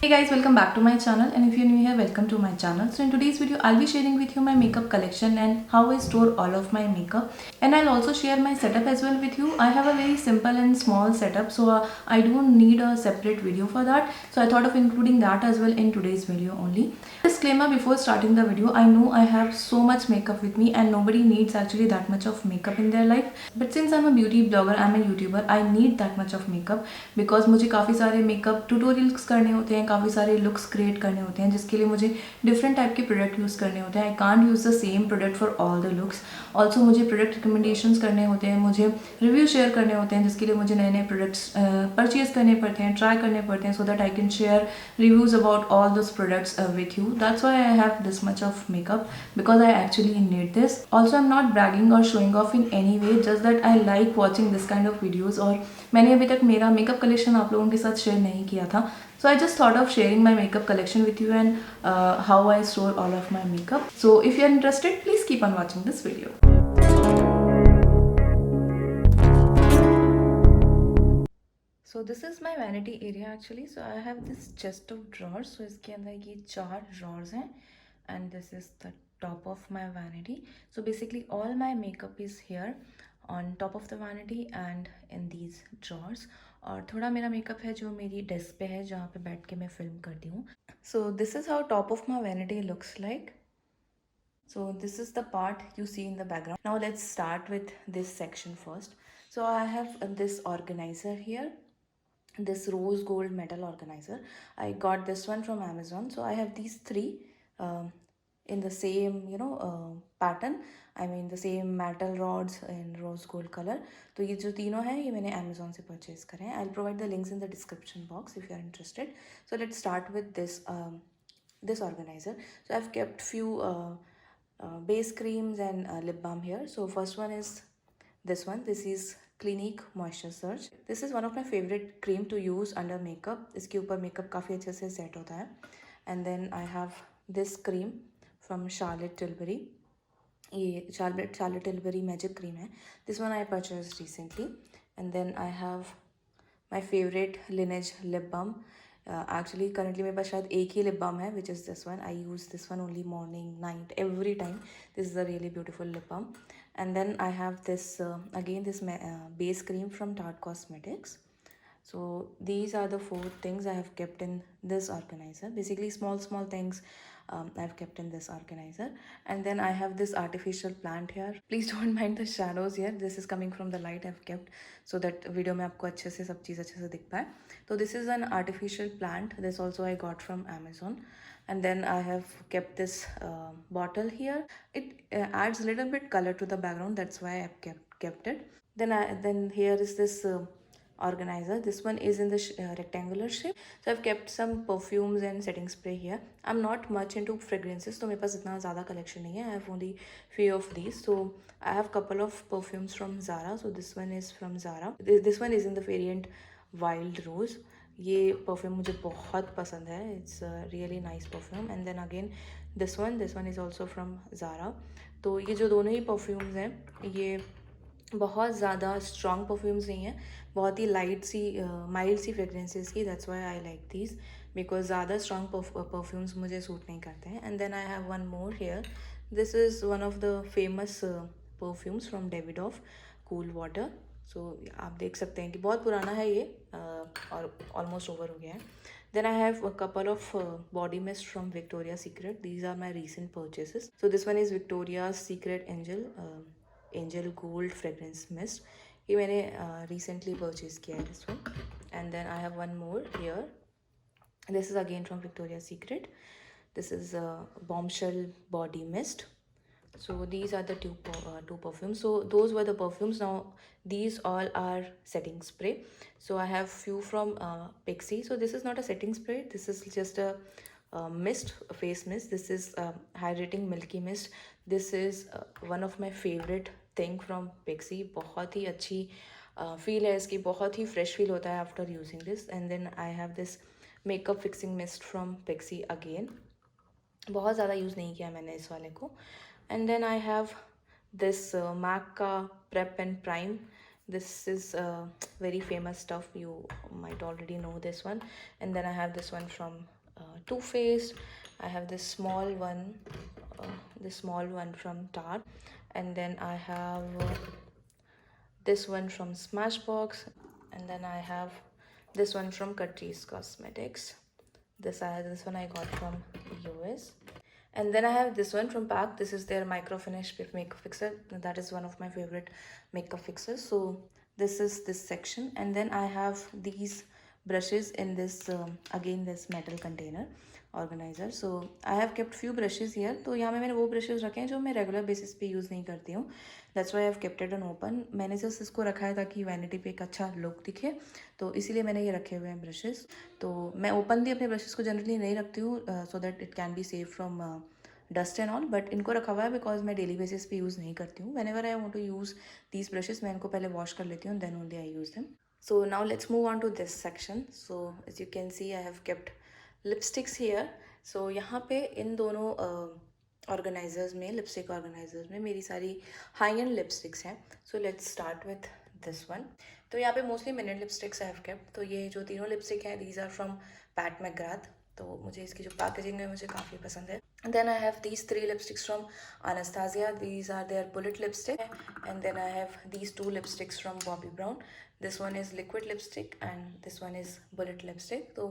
Hey guys, welcome back to my channel, and if you're new here, welcome to my channel. So in today's video I'll be sharing with you my makeup collection and how I store all of my makeup, and I'll also share my setup as well with you. I have a very simple and small setup, so I don't need a separate video for that, so I thought of including that as well in today's video only. Disclaimer before starting the video, I know I have so much makeup with me and nobody needs actually that much of makeup in their life, but since I'm a beauty blogger, I'm a YouTuber, I need that much of makeup because मुझे काफ़ी सारे makeup tutorials करने होते हैं, काफ़ी सारे looks create करने होते हैं, जिसके लिए मुझे different type के product use करने होते हैं. I can't use the same product for all the looks. Also मुझे product recommendations करने होते हैं, मुझे review share करने होते हैं, जिसके लिए मुझे नए नए products purchase करने पड़ते हैं, try करने पड़ते हैं, so that I can share reviews about all those products with you. That's why I have this much of makeup, because I actually need this. Also I'm not bragging or showing off in any way, just that I like watching this kind of videos. और मैंने अभी तक मेरा makeup collection आप लोगों के साथ share नहीं किया था, so I just thought of sharing my makeup collection with you and how I store all of my makeup. So if you're interested, please keep on watching this video. So this is my vanity area actually. So I have this chest of drawers. So इसके अंदर ये 4 drawers हैं, and this is the top of my vanity. So basically all my makeup is here on top of the vanity and in these drawers. और थोड़ा मेरा makeup है जो मेरी डेस्क पे है, जहाँ पे बैठ के मैं फिल्म करती हूँ. So this is how top of my vanity looks like. So this is the part you see in the background. Now let's start with this section first. So I have this organizer here, this rose gold metal organizer. I got this one from Amazon. So I have these three in the same pattern. I mean the same metal rods in rose gold color. तो ये जो तीनों हैं ये मैंने Amazon से purchase करे हैं. I'll provide the links in the description box if you are interested. So let's start with this organizer. So I've kept few base creams and lip balm here. So first one is this one. This is Clinique Moisture Surge. This is one of my favorite cream to use under makeup. इसके ऊपर makeup काफ़ी अच्छे से set होता है. And then I have this cream from Charlotte Tilbury. ये Charlotte Tilbury magic cream है. This one I purchased recently. And then I have my favorite Laneige lip balm. Actually currently मेरे पास शायद एक ही lip balm है, which is this one. I use this one only morning, night, every time. This is a really beautiful lip balm. And then I have this again this base cream from Tarte Cosmetics. So these are the 4 things I have kept in this organizer. Basically small things I've kept in this organizer. And then I have this artificial plant here. Please don't mind the shadows here. This is coming from the light I've kept so that video में आपको अच्छे से सब चीज़ अच्छे से दिख पाए. So this is an artificial plant. This also I got from Amazon. And then I have kept this bottle here. It adds a little bit color to the background. That's why I've kept it. Then here is this organizer. This one is in the rectangular shape. So I've kept some perfumes and setting spray here. I'm not much into fragrances, so मेरे पास इतना ज़्यादा collection नहीं है. I have only few of these. So I have couple of perfumes from Zara. So this one is from Zara. This one is in the variant Wild Rose. ये perfume मुझे बहुत पसंद है. It's a really nice perfume. And then again this one is also from Zara. तो ये जो दोनों ही perfumes हैं ये बहुत ज़्यादा स्ट्रॉन्ग परफ्यूम्स नहीं है, बहुत ही लाइट सी माइल्ड सी फ्रेगरेंसेस की. That's why I like these, because ज़्यादा स्ट्रॉन्ग परफ्यूम्स मुझे सूट नहीं करते हैं. And then I have one more here. This is one of the famous perfumes from Davidoff, cool water. So आप देख सकते हैं कि बहुत पुराना है ये और ऑलमोस्ट ओवर हो गया है. Then I have a couple of body mist from Victoria's Secret. These are my recent purchases. So this one is Victoria's Secret Angel Gold Fragrance Mist. ये मैंने recently purchase किया है this one. And then I have one more here. This is again from Victoria's Secret. This is Bombshell Body Mist. So these are the two perfumes. So those were the perfumes. Now these all are setting spray. So I have few from Pixi. So this is not a setting spray. This is just a mist, a face mist. This is hydrating milky mist. This is one of my favorite thing from Pixi. बहुत ही अच्छी feel है इसकी, बहुत ही fresh feel होता है after using this. And then I have this makeup fixing mist from Pixi again. बहुत ज़्यादा use नहीं किया मैंने इस वाले को. And then I have this MAC का Prep and Prime. This is very famous stuff. You might already know this one. And then I have this one from Too Faced. I have this small one from Tarte. And then I have this one from Smashbox. And then I have this one from Catrice Cosmetics. This one I got from US. And then I have this one from PAC. This is their micro finish makeup fixer. That is one of my favorite makeup fixers. So this is this section. And then I have these brushes in this again this metal container organizer. So I have kept few brushes here. तो यहाँ में मैंने वो brushes रखे हैं जो मैं regular basis पे use नहीं करती हूँ. That's why I have kept it on open. मैंने just इसको रखा है ताकि vanity पे एक अच्छा look दिखे. तो इसीलिए मैंने ये रखे हुए हैं brushes. तो मैं open भी अपने brushes को generally नहीं रखती हूँ so that it can be safe from dust and all. But इनको रखा हुआ है बिकॉज मैं डेली बेसिस पे यूज़ नहीं करती हूँ. Whenever I want to use these brushes मैं इनको पहले वॉश कर लेती हूँ then only I use them. So now let's move on to this section. So as you can see I have kept lipsticks here. So यहाँ पे इन दोनों organisers में लिपस्टिक ऑर्गेनाइजर्स में मेरी सारी हाई एंड लिपस्टिक्स हैं. So let's start with this one. तो यहाँ पे mostly minute lipsticks I have kept. तो ये जो तीनों लिपस्टिक हैं these are from Pat McGrath. तो मुझे इसकी जो पैकेजिंग है मुझे काफ़ी पसंद है. Then I have these 3 lipsticks from Anastasia. These are their bullet lipstick. And then I have these 2 lipsticks from Bobbi Brown. This one is liquid lipstick and this one is bullet lipstick. तो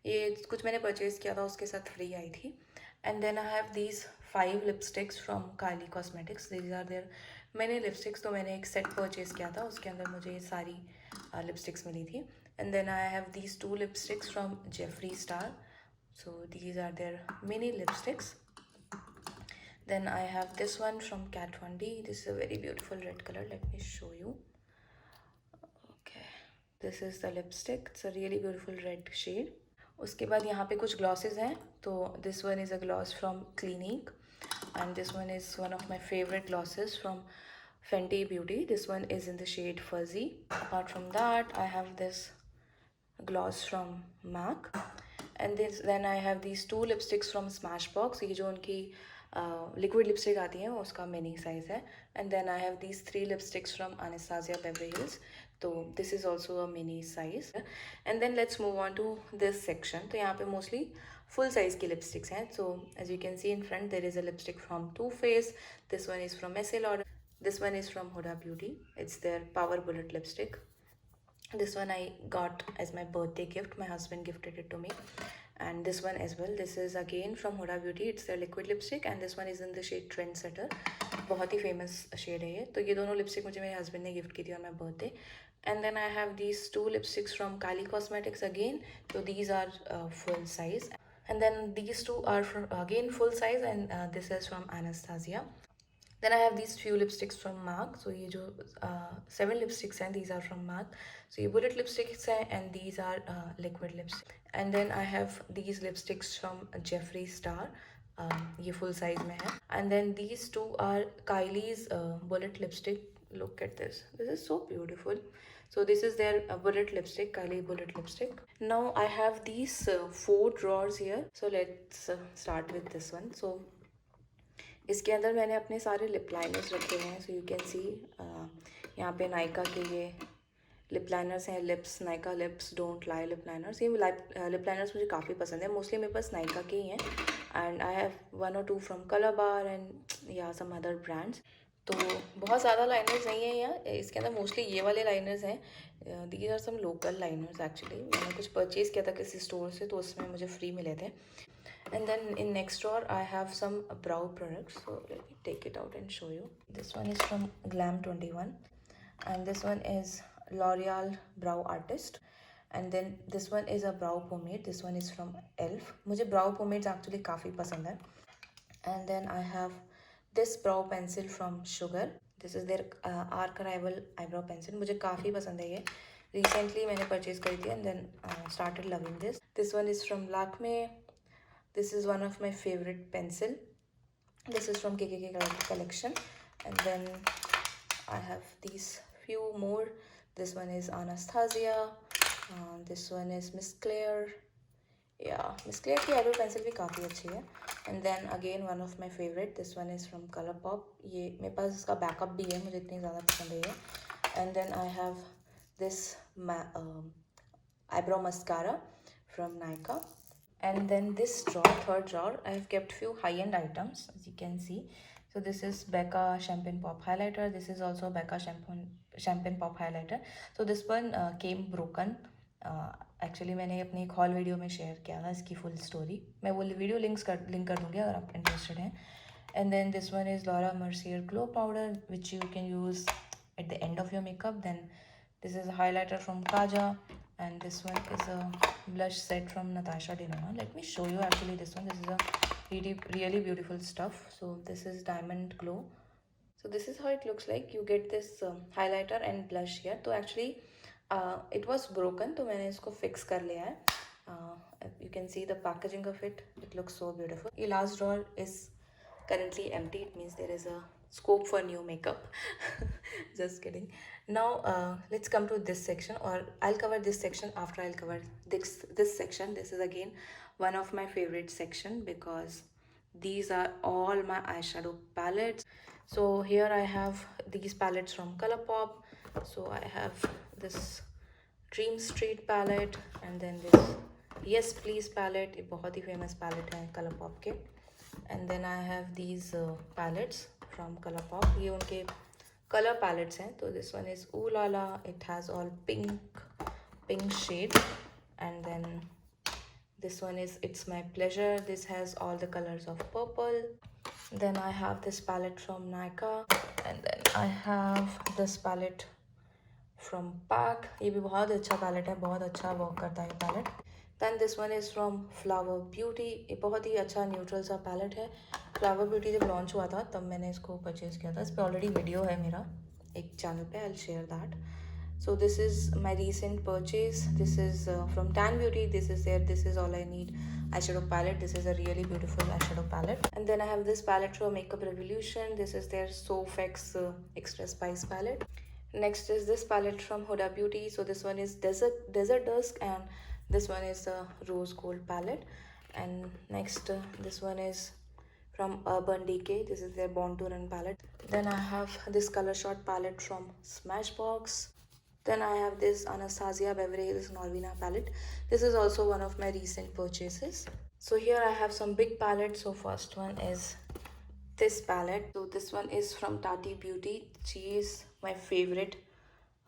ये कुछ मैंने purchase किया था उसके साथ free आई थी. And then I have these 5 lipsticks from Kylie Cosmetics. These are their मैंने लिपस्टिक्स तो मैंने एक सेट परचेज किया था उसके अंदर मुझे ये सारी लिपस्टिक्स मिली थी. And then I have these 2 lipsticks from Jeffree Star. So these are their mini lipsticks. Then I have this one from Kat Von D. This is a very beautiful red color. Let me show you. Okay, this is the lipstick. It's a really beautiful red shade. उसके बाद यहाँ पे कुछ glosses हैं. तो this one is a gloss from Clinique and this one is one of my favorite glosses from Fenty Beauty. This one is in the shade Fuzzy. Apart from that, I have this gloss from MAC. And then I have these 2 lipsticks from Smashbox. ये जो उनकी liquid lipstick आती है उसका mini size है. And then I have these 3 lipsticks from Anastasia Beverly Hills. तो this is also a mini size. And then let's move on to this section. तो यहाँ पे mostly full size की lipsticks हैं. So as you can see in front there is a lipstick from Too Faced. This one is from Estee Lauder. This one is from Huda Beauty. It's their Power Bullet lipstick. This one I got as my birthday gift. My husband gifted it to me. And this one as well. This is again from Huda Beauty. It's their liquid lipstick and this one is in the shade Trendsetter. बहुत ही famous shade है ये. तो ये दोनों lipstick मुझे मेरे husband ने gift की थी on my birthday. And then I have these 2 lipsticks from Kylie Cosmetics again. So these are full size. And then these 2 are from, again full size and this is from Anastasia. Then I have these few lipsticks from MAC. So ये जो 7 lipsticks हैं, these are from MAC. So ये bullet lipsticks हैं and these are liquid lipsticks. And then I have these lipsticks from Jeffree Star. ये full size में है. And then these 2 are Kylie's bullet lipstick. Look at this. This is so beautiful. So this is their bullet lipstick, Kylie bullet lipstick. Now I have these 4 drawers here. So let's start with this one. So इसके अंदर मैंने अपने सारे lip liners रखे हुए हैं. So you can see यहाँ पे नायका के ये लिप लाइनर्स हैं. Lips Nykaa lips don't lie lip liners. ये लिप लाइनर्स मुझे काफ़ी पसंद है. मोस्टली मेरे पास नायका के ही हैं and I have 1 or 2 from colour bar and या सम अदर ब्रांड्स. तो बहुत ज़्यादा लाइनर्स नहीं हैं यहाँ. इसके अंदर मोस्टली ये वाले लाइनर्स हैं. These are some local liners actually. मैंने कुछ परचेज़ किया था किसी स्टोर से तो उसमें मुझे फ्री मिले थे. And then in next drawer I have some brow products. So let me take it out and show you. This one is from Glam 21 and this one is L'Oreal Brow Artist. And then this one is a brow pomade. This one is from ELF. मुझे brow pomades actually काफ़ी पसंद है. And then I have this brow pencil from Sugar. This is their Archival eyebrow pencil. मुझे काफ़ी पसंद है ये. Recently मैंने purchase करी थी and then started loving this. This one is from Lakme. This is one of my favorite pencil. This is from KKK collection. And then I have these few more. This one is Anastasia. This one is Miss Claire. Yeah, Miss Claire की eyebrow pencil भी काफ़ी अच्छी है. And then again one of my favorite. This one is from Colourpop. ये मेरे पास इसका backup भी है. मुझे इतनी ज़्यादा पसंद है ये. And then I have this eyebrow mascara from Nykaa. And then this drawer, third drawer, I have kept few high-end items, as you can see. So this is Becca Champagne Pop Highlighter. This is also Becca Champagne Pop Highlighter. So this one came broken. Actually मैंने अपनी एक hall video में share किया था इसकी full story. मैं वो video link कर दूँगी अगर आप इंटरेस्टेड हैं. And then this one is Laura Mercier Glow Powder, which you can use at the end of your makeup. Then this is a highlighter from Kaja, and this one is a blush set from Natasha Denona. Let me show you actually this one. This is a really beautiful stuff. So this is Diamond Glow. So this is how it looks like. You get this highlighter and blush here. So actually it was broken, तो मैंने इसको fix कर लिया है. You can see the packaging of it. It looks so beautiful. ये last drawer is currently empty. It means there is a scope for new makeup. Just kidding. Now let's come to this section, or I'll cover this section after I'll cover this section. This is again one of my favorite section because these are all my eyeshadow palettes. So here I have these palettes from Colourpop. So I have this Dream Street palette, and then this Yes Please palette. ये बहुत ही famous palette है Colourpop के. And then I have these palettes from Colourpop. ये उनके color palettes हैं. तो this one is Ooh La La. It has all pink shade. And then this one is It's My Pleasure. This has all the colors of purple. Then I have this palette from Nykaa. And then I have this palette from PAC. ये भी बहुत अच्छा palette है, बहुत अच्छा work करता है ये palette. Then this one is from Flower Beauty. ये बहुत ही अच्छा neutral सा palette है. Flower Beauty जब launch हुआ था तब मैंने इसको purchase किया था. इस पे already video है मेरा एक channel पे. I'll share that. So this is my recent purchase. This is from Tan Beauty. This is All I Need eyeshadow palette. This is a really beautiful eyeshadow palette. And then I have this palette from Makeup Revolution. This is their Sofx Extra Spice palette. Next is this palette from Huda Beauty. So this one is Desert Dusk, and this one is the Rose Gold palette. And next this one is from Urban Decay. This is their Born to Run palette. Then I have this Color Shot palette from Smashbox. Then I have this Anastasia Beverly Hills Norvina palette. This is also one of my recent purchases. So here I have some big palettes. So first one is this palette. So this one is from Tati Beauty. She is my favorite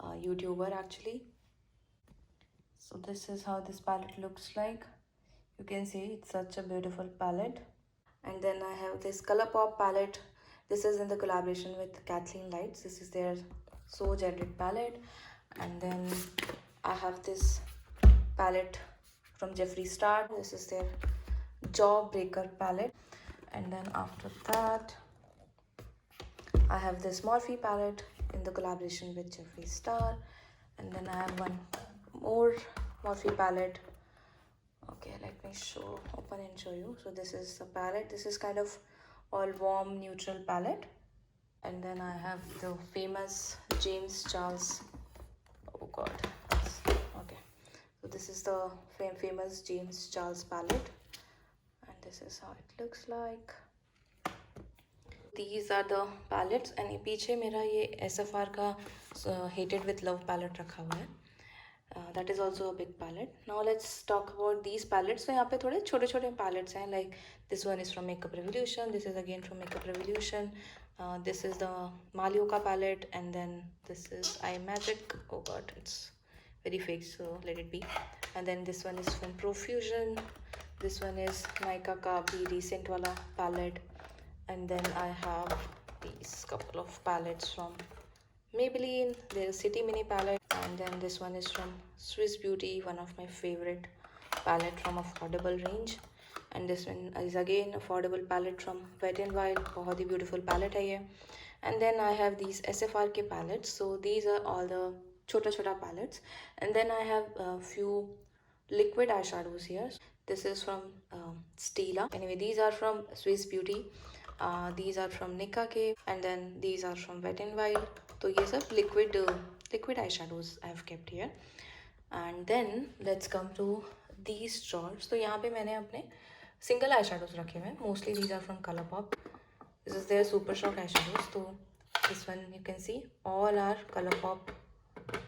YouTuber actually. So this is how this palette looks like. You can see it's such a beautiful palette. And then I have this Colourpop palette. This is in the collaboration with Kathleen Lights. This is their So Generic palette. And then I have this palette from Jeffree Star. This is their Jawbreaker palette. And then after that I have this Morphe palette in the collaboration with Jeffree Star. And then I have one more Morphe palette. Okay, let me open and show you. So this is the palette. This is kind of all warm neutral palette. And then I have the famous James Charles. Oh god. Okay. So this is the famous James Charles palette. And this is how it looks like. These are the palettes. And ये पीछे मेरा ये SFR का Hated with Love palette रखा हुआ है. That is also a big palette. Now let's talk about these palettes. So यहाँ पे थोड़े छोटे छोटे palettes हैं. Like this one is from Makeup Revolution. This is again from Makeup Revolution. This is the Malioka palette. And then this is iMagic. Oh god, it's very fake, so let it be. And then this one is from Profusion. This one is Nykaa का भी recent वाला palette. And then I have these couple of palettes from Maybelline. There's City Mini palette. And then this one is from Swiss Beauty, one of my favorite palette from affordable range. And this one is again affordable palette from Wet n Wild. बहुत ही beautiful palette है ये. And then I have these SFR के palettes. So these are all the छोटा palettes. And then I have a few liquid eyeshadows here. This is from Stila. Anyway, these are from Swiss Beauty. These are from Nicka K. And then these are from Wet n Wild. तो ये सब liquid eyeshadows I have kept here. And then let's come to these drawers. तो यहाँ पे मैंने अपने single eyeshadows रखे हुए हैं. Mostly these are from Colourpop. This is their Super Shock eyeshadows. तो This one you can see all are ColourPop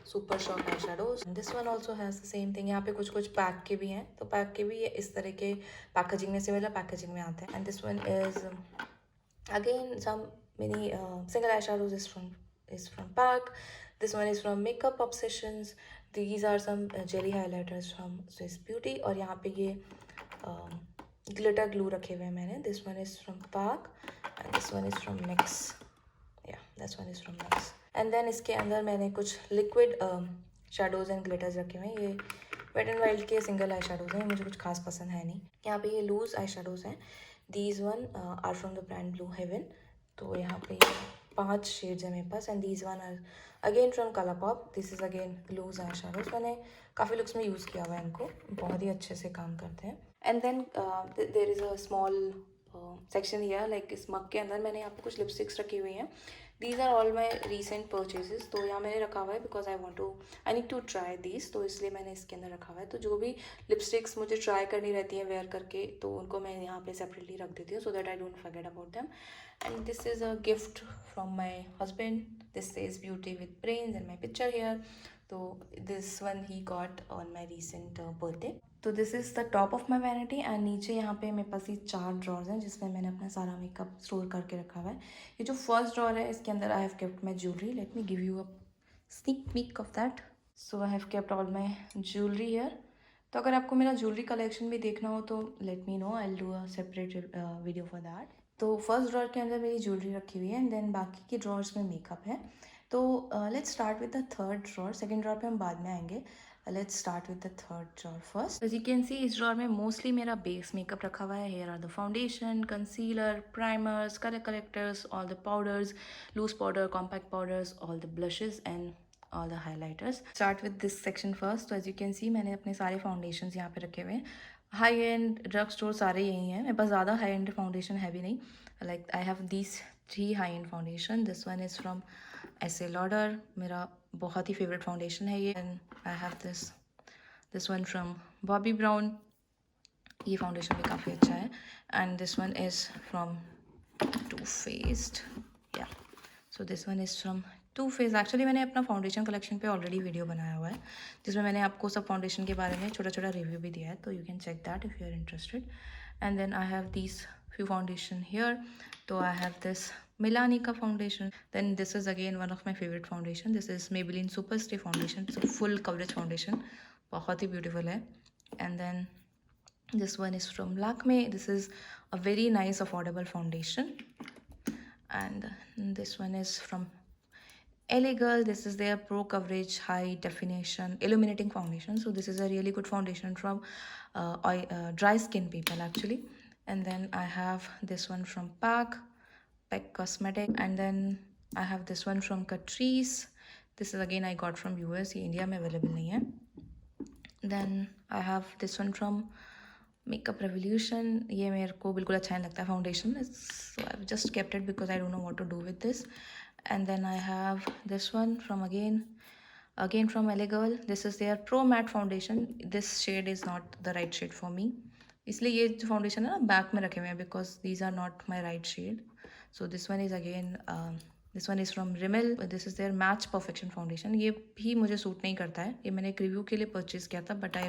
super shock eye shadows. This one also has the same thing. यहाँ पे कुछ कुछ pack के भी हैं, तो pack के भी इस तरह के पैकेजिंग में, सिमिलर पैकेजिंग में आते हैं. And this one is again some mini single eye shadows is from Pac. This one is from Makeup Obsessions. These are some jelly highlighters from Swiss Beauty. और यहाँ पे ये ग्लिटर ग्लू रखे हुए हैं मैंने. This one is from Pac and this one is from NYX. या this one is from NYX. And then इसके अंदर मैंने कुछ लिक्विड शेडोज़ एंड ग्लिटर्स रखे हुए हैं. ये वेट एंड वाइल्ड के सिंगल आई शेडोज़ हैं, मुझे कुछ खास पसंद है नहीं. यहाँ पे ये लूज़ आई शेडोज़ हैं. These one are from the brand blue heaven. तो यहाँ पे 5 शेड्स हैं मेरे पास. And these one are again from ColourPop. This is again loose eye shadows. मैंने काफ़ी लुक्स में यूज़ किया हुआ है इनको, बहुत ही अच्छे से काम करते हैं. And then there is a small section here, like इस मग के अंदर मैंने यहाँ पे कुछ लिपस्टिक्स रखी हुई हैं. These are all my recent purchases. तो यहाँ मैंने रखा हुआ है because I need to try these, तो इसलिए मैंने इसके अंदर रखा हुआ है. तो जो भी लिपस्टिक्स मुझे ट्राई करनी रहती है वेयर करके, तो उनको मैं यहाँ पे सेपरेटली रख देती हूँ so that I don't forget about them. And this is a gift from my husband. This is beauty with brains and my picture here. तो this one he got on my recent birthday. तो this is the top of my vanity. And नीचे यहाँ पे मेरे पास ये 4 drawers हैं जिसमें मैंने अपना सारा मेकअप स्टोर करके रखा हुआ है. ये जो फर्स्ट ड्रॉर है इसके अंदर आई have kept my jewellery. Let me give you a sneak peek of that. So I have kept all my jewellery here. तो अगर आपको मेरा ज्वेलरी कलेक्शन भी देखना हो तो let me know, I will do a separate video for that. तो first drawer के अंदर मेरी ज्वेलरी रखी हुई है एंड देन बाकी के ड्रॉर्स में मेकअप है. तो let's start with the third drawer. Second drawer पे हम बाद में आएंगे. Let's start with the third drawer first. As you can see इस ड्रॉर में मोस्टली मेरा बेस मेकअप रखा हुआ है. Here are the foundation, concealer, primers, colour correctors, all the powders, loose powder, compact powders, all the blushes and all the highlighters. Start with this section first. तो as you can see मैंने अपने सारे foundations यहाँ पे रखे हुए हैं. High and drug store सारे यही हैं. मेरे पास ज़्यादा हाई एंड फाउंडेशन है भी नहीं. Like I have these 3 high and foundation. This one is from Estee Lauder. मेरा बहुत ही फेवरेट फाउंडेशन है ये. And I have this one from Bobby brown. ये फाउंडेशन भी काफ़ी अच्छा है. And this one is from Too Faced. या सो this one is from Too Faced. Actually मैंने अपना फाउंडेशन कलेक्शन पे ऑलरेडी वीडियो बनाया हुआ है जिसमें मैंने आपको सब फाउंडेशन के बारे में छोटा छोटा रिव्यू भी दिया है, तो you can check that if you are interested. And then I have these few foundation here. तो I have this Milani का foundation. Then this is again one of my favorite foundation. This is Maybelline Super Stay foundation. It's a full coverage foundation. बहुत ही beautiful है. And then this one is from Lakme. This is a very nice affordable foundation. And this one is from LA Girl. This is their pro coverage high definition illuminating foundation. So this is a really good foundation from dry skin people actually. And then I have this one from Pac Cosmetic. And then I have this one from Catrice. This is again I got from US. ये India में available नहीं है. Then I have this one from Makeup Revolution. ये मेरे को बिल्कुल अच्छा नहीं लगता है foundation. So I've just kept it because I don't know what to do with this. And then I have this one from again from LA Girl. This is their Pro Matte Foundation. This shade is not the right shade for me. इसलिए ये जो foundation है ना back में रखे हुए हैं because these are not my right shade. So this one is again this one is from Rimmel. This is their Match Perfection Foundation. ये भी मुझे सूट नहीं करता है. ये मैंने एक रिव्यू के लिए परचेज़ किया था but I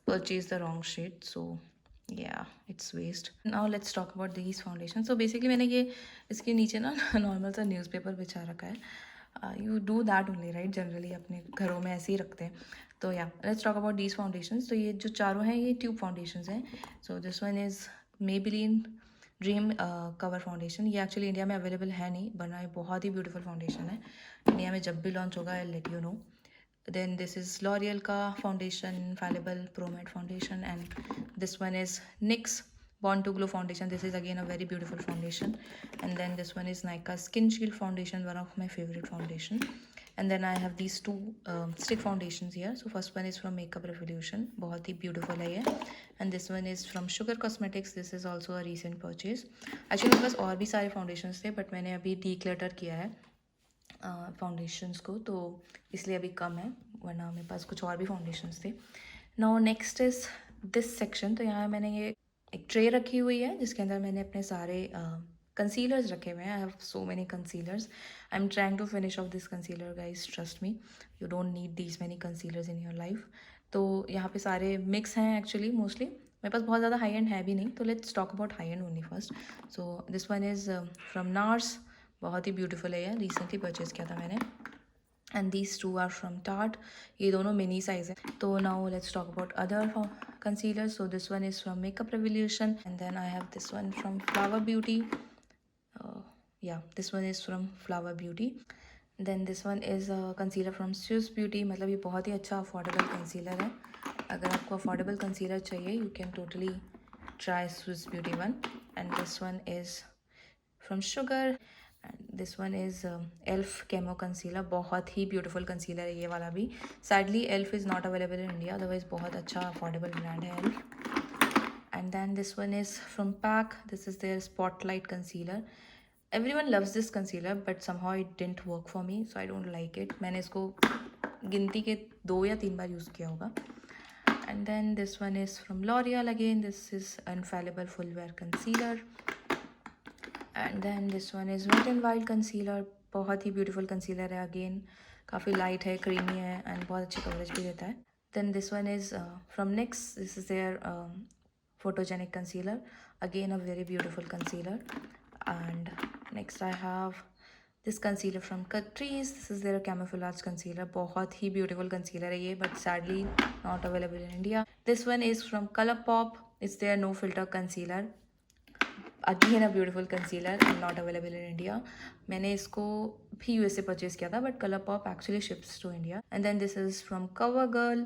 purchased the wrong shade. So yeah, it's waste. Now let's talk about these foundations. So basically मैंने ये इसके नीचे ना नॉर्मल सा न्यूज़पेपर बिछा रखा है. You do that only right? Generally अपने घरों में ऐसे ही रखते हैं. तो या let's talk about these foundations. तो ये जो चारों हैं ये ट्यूब फाउंडेशंस हैं. So this one is Maybelline dream cover foundation. ये एक्चुअली इंडिया में अवेलेबल है नहीं, बना ये बहुत ही ब्यूटीफुल फाउंडेशन है. इंडिया में जब भी लॉन्च होगा I let you know. Then this is L'Oreal का foundation, Infallible Pro Matte Foundation. And this one is NYX Born to Glow Foundation. This is again a very beautiful foundation. And then this one is Nykaa Skin Shield Foundation, one of my favorite foundation. And then I have these two stick foundations here. So first one is from Makeup Revolution. बहुत ही beautiful है ये. And this one is from Sugar Cosmetics. This is also a recent purchase. Actually मेरे पास और भी सारे foundations थे but मैंने अभी declutter किया है फाउंडेशंस को, तो इसलिए अभी कम है, वरना मेरे पास कुछ और भी फाउंडेशंस थे. Now next is this section. तो यहाँ मैंने ये एक ट्रे रखी हुई है जिसके अंदर मैंने अपने सारे कंसीलर्स रखे हुए हैं. I have so many concealers. I am trying to finish off this concealer guys, trust me. You don't need these many concealers in your life. तो यहाँ पे सारे मिक्स हैं एक्चुअली मोस्टली. मेरे पास बहुत ज़्यादा हाई एंड है भी नहीं, तो let's talk about high and only first. So this one is from nurse. बहुत ही ब्यूटीफुल है ये, रिसेंटली परचेज़ किया था मैंने. And these two are from Tarte. ये दोनों मिनी साइज है. तो now let's talk about other concealer. So this one is from Makeup Revolution, and then I have this one from Flower Beauty. Yeah, this one is from Flower Beauty. Then this one is a concealer from Swiss Beauty. मतलब ये बहुत ही अच्छा affordable concealer है. अगर आपको affordable concealer चाहिए, you can totally try Swiss Beauty one. And this one is from Sugar. And this one is Elf Camo Concealer. बहुत ही ब्यूटीफुल कंसीलर है ये वाला भी. Sadly Elf is not available in India, otherwise बहुत अच्छा affordable brand है Elf. And then this one is from PAC. This is their Spotlight Concealer. Everyone loves this concealer, but somehow it didn't work for me, so I don't like it. मैंने इसको गिनती के 2 या 3 बार use किया होगा. And then this one is from L'Oreal again. This is Infallible Full Wear Concealer. And then this one is Wet n Wild Concealer. बहुत ही beautiful concealer है अगेन. काफ़ी लाइट है, क्रीमी है, एंड बहुत अच्छी कवरेज भी देता है. Then this one is from NYX. This is their photogenic concealer. Again a very beautiful concealer. And next I have this concealer from Catrice. This is their camouflage concealer. बहुत ही beautiful concealer है ये, but sadly not available in India. This one is from Colourpop. It's their no filter concealer. Again a beautiful concealer and not available in India. मैंने इसको भी USA purchase किया था, but Colourpop actually ships to India. And then this is from CoverGirl.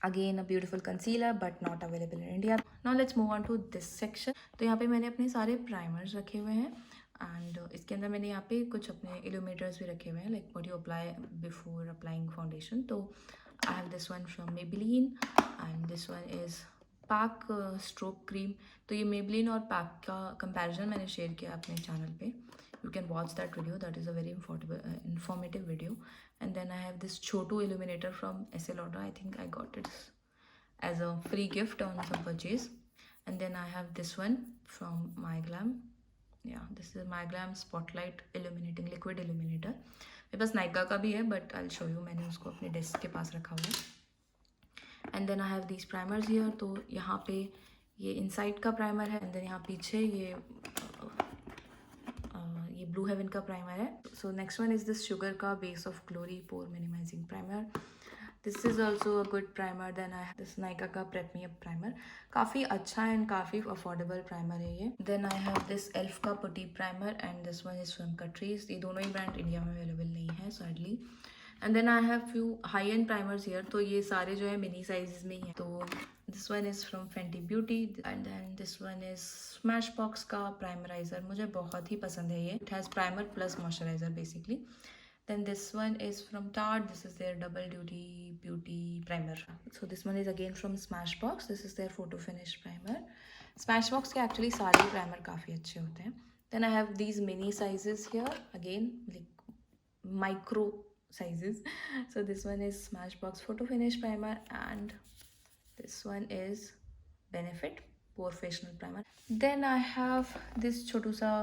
Again a beautiful concealer but not available in India. Now let's move on to this section. तो यहाँ पे मैंने अपने सारे primers रखे हुए हैं, and इसके अंदर मैंने यहाँ पे कुछ अपने illuminators भी रखे हुए हैं, like what you apply before applying foundation. तो I have this one from Maybelline, and this one is pack strobe cream. तो ये मेबलिन और पैक का कंपैरिजन मैंने शेयर किया अपने चैनल पे. You can watch that video, that is a very informative video. And then I have this छोटू illuminator from Estee Lauder. I think I got it as a free gift on some purchase. And then I have this one from my glam. Yeah this is my glam spotlight illuminating liquid illuminator. मेरे पास नाइका का भी है, but I will show you. मैंने उसको अपने desk के पास रखा हुआ है. And then I have these primers here. तो यहाँ पे ये इनसाइड का प्राइमर है, एंड देन यहाँ पीछे ये ब्लू हेवन का प्राइमर है. So next one is this sugar का base of glory pore minimising primer. This is also a good primer. Then I have this Nykaa का प्रेप मी अप प्राइमर. काफ़ी अच्छा and काफ़ी अफोर्डेबल प्राइमर है ये. Then I have this elf का putty primer, and this one is from Catrice. ये दोनों ही ब्रांड इंडिया में अवेलेबल नहीं है sadly. And then I have few high end primers here. तो ये सारे जो है मिनी साइजेस में ही हैं. तो this one is from Fenty Beauty. And then this one is Smashbox का प्राइमराइजर. मुझे बहुत ही पसंद है ये. It has primer plus moisturizer basically. Then this one is from Tarte. This is their double duty beauty primer. So this one is again from Smashbox. This is their photo finish primer. Smashbox के actually सारे primer काफ़ी अच्छे होते हैं. Then I have these mini sizes here. Again like micro sizes. So this one is Smashbox photo finish primer, and this one is Benefit Professional primer. Then I have this छोटू सा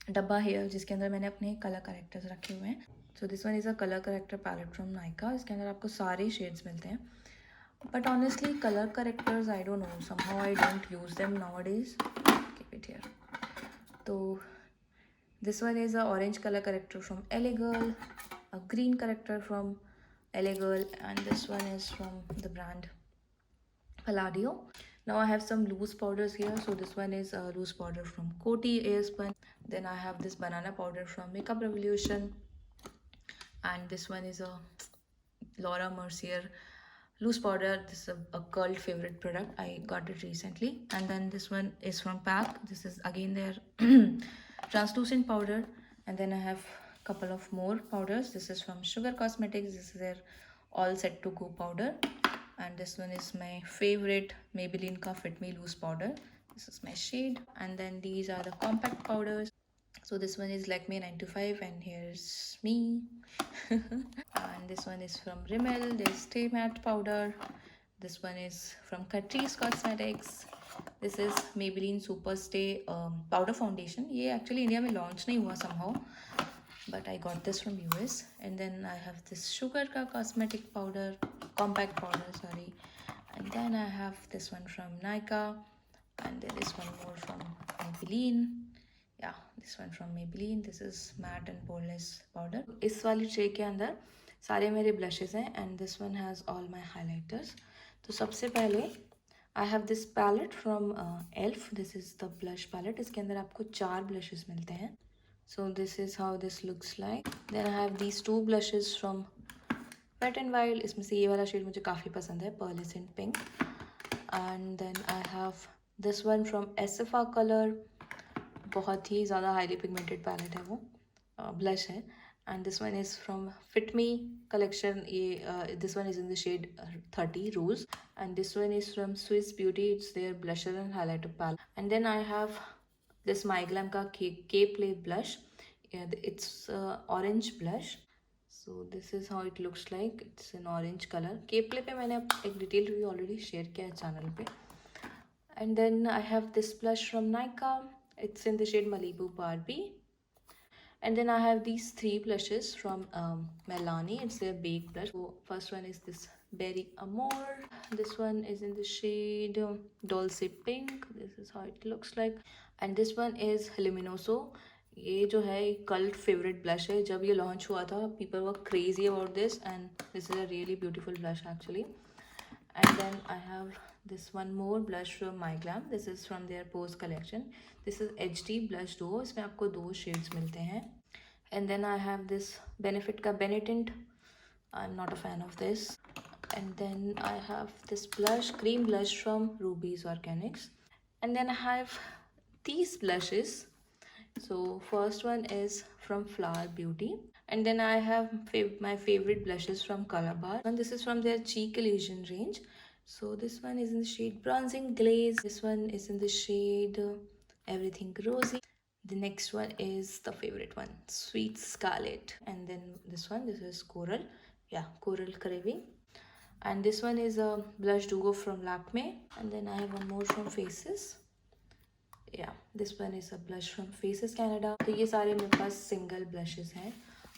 डब्बा है जिसके अंदर मैंने अपने कलर करेक्टर्स रखे हुए हैं. So this one is a colour corrector palette from Nykaa. इसके अंदर आपको सारे शेड्स मिलते हैं, but honestly colour correctors I don't know, somehow I don't use them nowadays. Keep it here. तो this one is a orange colour corrector from LA Girl, a green corrector from LA Girl, and this one is from the brand Palladio. Now I have some loose powders here. So this one is a loose powder from Coty Airspun. Then I have this banana powder from Makeup Revolution, and this one is a Laura Mercier loose powder. This is a cult favorite product. I got it recently. And then this one is from PAC. This is again their translucent powder. And then I have couple of more powders. This is from Sugar Cosmetics. This is their all set to go powder. And this one is my favorite Maybelline ka Fit Me loose powder. This is my shade. And then these are the compact powders. So this one is Lakme 925, and here's me. And this one is from Rimmel. There's Stay Matte powder. This one is from Catrice Cosmetics. This is Maybelline super stay powder foundation. ये actually India में launch नहीं हुआ somehow, but I got this from US. And then I have this sugar ka cosmetic powder, compact powder, sorry. And then I have this one from Nykaa, and there is one more from Maybelline. Yeah, this one from Maybelline. This is matte and poreless powder. इस वाली tray के अंदर सारे मेरे blushes हैं, and this one has all my highlighters. तो सबसे पहले I have this palette from ELF. This is the blush palette. इसके अंदर आपको 4 blushes मिलते हैं. So this is how this looks like. Then I have these 2 blushes from Wet n Wild. इसमें से ये वाला शेड मुझे काफ़ी पसंद है, Pearlescent Pink. And then I have this one from SFR Color. बहुत ही ज़्यादा highly pigmented palette है वो, blush है. And this one is from Fit Me collection. ये this one is in the shade 30 Rose. And this one is from Swiss Beauty. It's their blusher and highlighter palette. And then I have this My Glam का K Play blush. Yeah, it's orange blush. So this is how it looks like. It's an orange color. K Play पे मैंने एक detailed review already share किया है channel पे. And then I have this blush from Nykaa. It's in the shade Malibu Barbie. And then I have these 3 blushes from Milani. It's their baked blush. So first one is this Berry Amore. This one is in the shade Dolce Pink. This is how it looks like. And this one is Luminoso. ये जो है cult favorite blush है. जब ये launch हुआ था, people were crazy about this, and this is a really beautiful blush actually. And then I have this one more blush from My Glam. This is from their Pose collection. This is HD blush duo. इसमें आपको 2 shades मिलते हैं. And then I have this Benefit का Benetint. I'm not a fan of this. And then I have this blush, cream blush from Ruby's Organics. And then I have these blushes. So first one is from Flower Beauty. And then I have my favorite blushes from Calabar. And this is from their Cheek Illusion range. So this one is in the shade Bronzing Glaze. This one is in the shade Everything Rosy. The next one is the favorite one, Sweet Scarlet. And then this is Coral. Yeah, Coral Craving. And this one is a blush duo from Lakme. And then I have one more from Faces. Yeah, this one is a blush from Faces Canada. तो ये सारे मेरे पास single blushes हैं.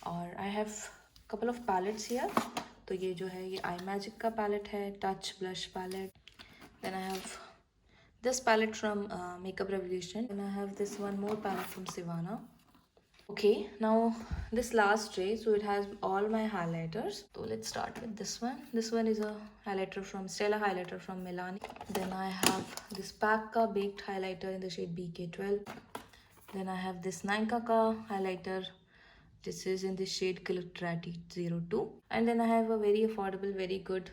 और I have couple of palettes here. तो ये जो है ये iMagic का palette है, Touch blush palette. Then I have this palette from Makeup Revolution. And I have this one more palette from Sivana. Okay, now this last tray, so it has all my highlighters. So let's start with this one. This one is a highlighter from Stella highlighter from Milani. Then I have this Pack ka baked highlighter in the shade BK12. Then I have this Nykaa ka highlighter. This is in the shade Glitterati 02. And then I have a very affordable, very good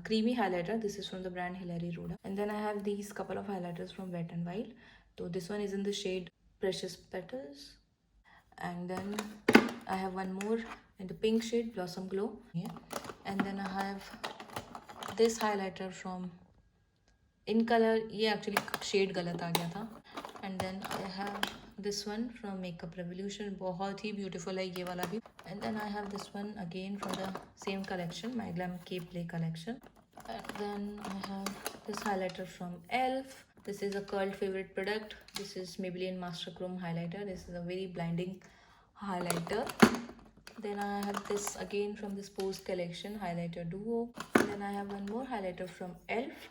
creamy highlighter. This is from the brand Hilary Ruda. And then I have these couple of highlighters from Wet n Wild. So this one is in the shade Precious Petals. And then I have one more in the pink shade Blossom Glow. Yeah. And then I have this highlighter from In Color. ये actually shade गलत आ गया था. And then I have this one from Makeup Revolution. बहुत ही beautiful है ये वाला भी. And then I have this one again from the same collection, My Glam K Play collection. And then I have this highlighter from ELF. This is a cult favorite product. This is Maybelline Master Chrome highlighter. This is a very blinding highlighter. Then I have this again from this Pose collection, highlighter duo. And then I have one more highlighter from ELF.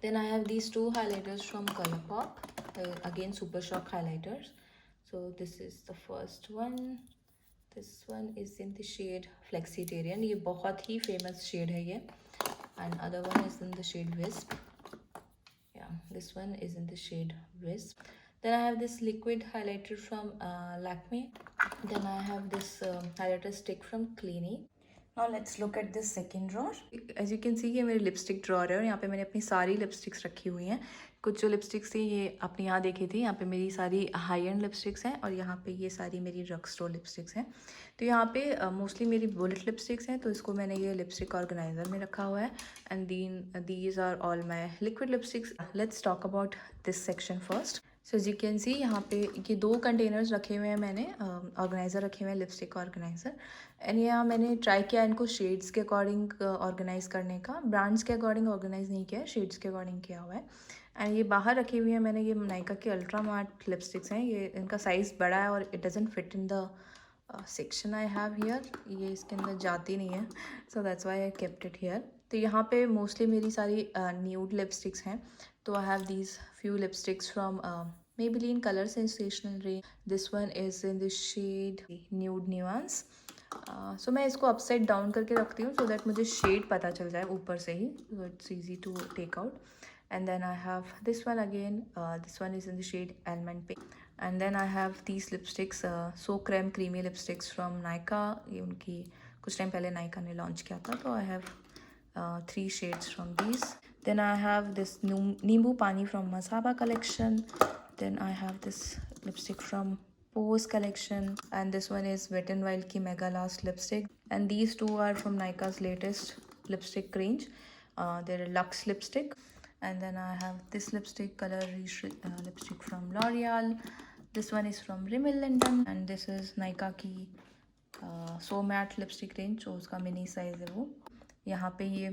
Then I have these 2 highlighters from Colourpop. Again Super Shock highlighters. So this is the first one. This one is in the shade Flexitarian. ये बहुत ही famous shade है ये. And other one is in the shade Wisp. Yeah, this one is in the shade Wisp. Then I have this liquid highlighter from Lakme. Then I have this highlighter stick from Clinique. Now let's look at this second drawer. As you can see ये मेरी lipstick drawer है और यहाँ पे मैंने अपनी सारी lipsticks रखी हुई हैं. कुछ जो लिपस्टिक्स थी ये आपने यहाँ देखी थी. यहाँ पे मेरी सारी हाई एंड लिपस्टिक्स हैं और यहाँ पे ये सारी मेरी ड्रग स्टोर लिपस्टिक्स हैं. तो यहाँ पे मोस्टली मेरी बुलेट लिपस्टिक्स हैं, तो इसको मैंने ये लिपस्टिक ऑर्गेनाइजर में रखा हुआ है. And these are all my liquid lipsticks. Let's talk about this section first. So as you can see यहाँ पे ये 2 कंटेनर्स रखे हुए हैं मैंने, ऑर्गेनाइज़र रखे हुए हैं, लिपस्टिक ऑर्गेनाइज़र. एंड यहाँ मैंने ट्राई किया इनको शेड्स के अकॉर्डिंग ऑर्गेनाइज़ करने का. ब्रांड्स के अकॉर्डिंग ऑर्गेनाइज़ नहीं किया है, शेड्स के अकॉर्डिंग किया हुआ है. एंड ये बाहर रखी हुई है मैंने, ये नायका की अल्ट्रा मैट लिपस्टिक्स हैं, ये इनका साइज़ बड़ा है और it doesn't fit in the section I have here, ये इसके अंदर जाती नहीं है, so that's why I kept it here. तो यहाँ पे मोस्टली मेरी सारी न्यूड लिपस्टिक्स हैं। तो I have these few lipsticks from Maybelline Color Sensational range. This one is in the shade Nude Nuance. सो मैं इसको अपसाइड डाउन करके रखती हूँ सो दैट मुझे शेड पता चल जाए ऊपर से ही, so it's easy to take out. And then I have this one again, this one is in the shade Almond Pink. And then I have these lipsticks, so creme creamy lipsticks from Nykaa, ये उनकी कुछ time पहले नायका ने launch किया था, तो I have 3 shades from these. Then I have this Nimbu Pani from Masaba collection. Then I have this lipstick from Pose collection, and this one is Wet n Wild ki Mega Last lipstick. And these two are from Nykaa's latest lipstick range. They're Luxe lipstick. And then I have this lipstick, Color lipstick from L'Oreal. This one is from Rimmel London, and this is Nykaa की So Matte lipstick range, जो उसका mini size है वो। यहाँ पे ये